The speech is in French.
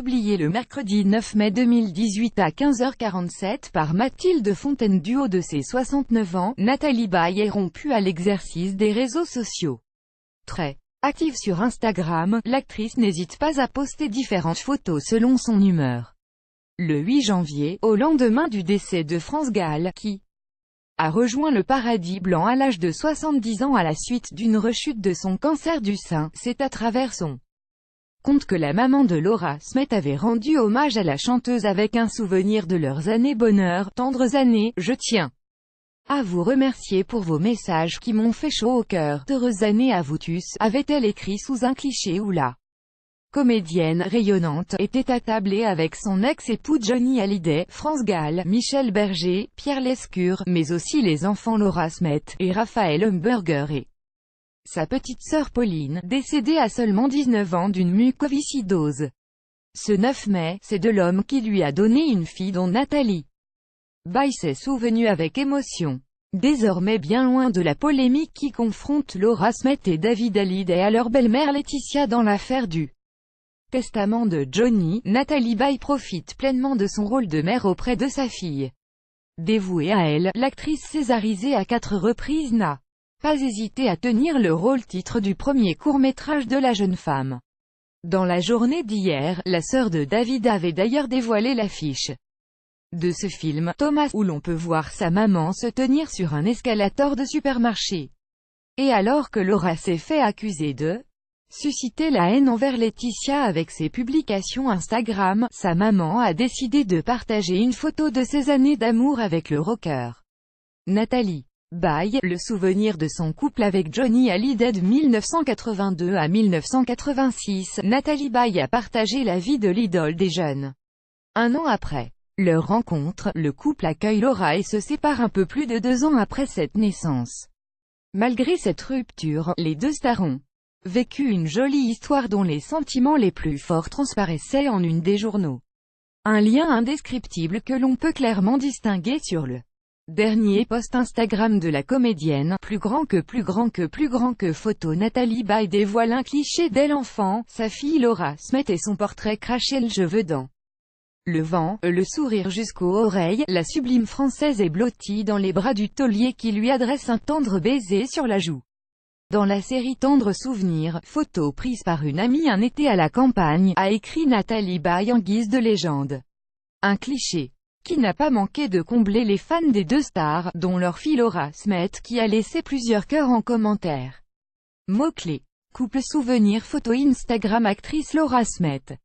publié le mercredi 9 mai 2018 à 15h47 par Mathilde Fontaine. Du haut de ses 69 ans, Nathalie Baye est rompue à l'exercice des réseaux sociaux. Très active sur Instagram, l'actrice n'hésite pas à poster différentes photos selon son humeur. Le 8 janvier, au lendemain du décès de France Gall, qui a rejoint le paradis blanc à l'âge de 70 ans à la suite d'une rechute de son cancer du sein, c'est à travers son compte que la maman de Laura Smet avait rendu hommage à la chanteuse avec un souvenir de leurs années bonheur, tendres années. Je tiens à vous remercier pour vos messages qui m'ont fait chaud au cœur. D'heureuses années à vous tous, avait-elle écrit sous un cliché où la comédienne rayonnante était attablée avec son ex-époux Johnny Hallyday, France Gall, Michel Berger, Pierre Lescure, mais aussi les enfants Laura Smet et Raphaël Humberger et sa petite sœur Pauline, décédée à seulement 19 ans d'une mucoviscidose. Ce 9 mai, c'est de l'homme qui lui a donné une fille dont Nathalie Baye s'est souvenue avec émotion. Désormais bien loin de la polémique qui confronte Laura Smet et David Hallyday à leur belle-mère Laetitia dans l'affaire du testament de Johnny, Nathalie Baye profite pleinement de son rôle de mère auprès de sa fille. Dévouée à elle, l'actrice césarisée à 4 reprises n'a pas hésité à tenir le rôle-titre du premier court-métrage de la jeune femme. Dans la journée d'hier, la sœur de David avait d'ailleurs dévoilé l'affiche de ce film, Thomas, où l'on peut voir sa maman se tenir sur un escalator de supermarché. Et alors que Laura s'est fait accuser de susciter la haine envers Laetitia avec ses publications Instagram, sa maman a décidé de partager une photo de ses années d'amour avec le rocker Nathalie Baye, le souvenir de son couple avec Johnny Hallyday de 1982 à 1986. Nathalie Baye a partagé la vie de l'idole des jeunes. Un an après leur rencontre, le couple accueille Laura et se sépare un peu plus de 2 ans après cette naissance. Malgré cette rupture, les deux stars ont vécu une jolie histoire dont les sentiments les plus forts transparaissaient en une des journaux. Un lien indescriptible que l'on peut clairement distinguer sur le dernier post Instagram de la comédienne. Plus grand que photo. Nathalie Baye dévoile un cliché dès l'enfant, sa fille Laura Smet et son portrait craché, le cheveu dans le vent, le sourire jusqu'aux oreilles. La sublime française est blottie dans les bras du taulier qui lui adresse un tendre baiser sur la joue. Dans la série Tendre Souvenir, photo prise par une amie un été à la campagne, a écrit Nathalie Baye en guise de légende. Un cliché qui n'a pas manqué de combler les fans des deux stars, dont leur fille Laura Smet, qui a laissé plusieurs cœurs en commentaire. Mots-clés: couple, souvenir, photo Instagram, actrice Laura Smet.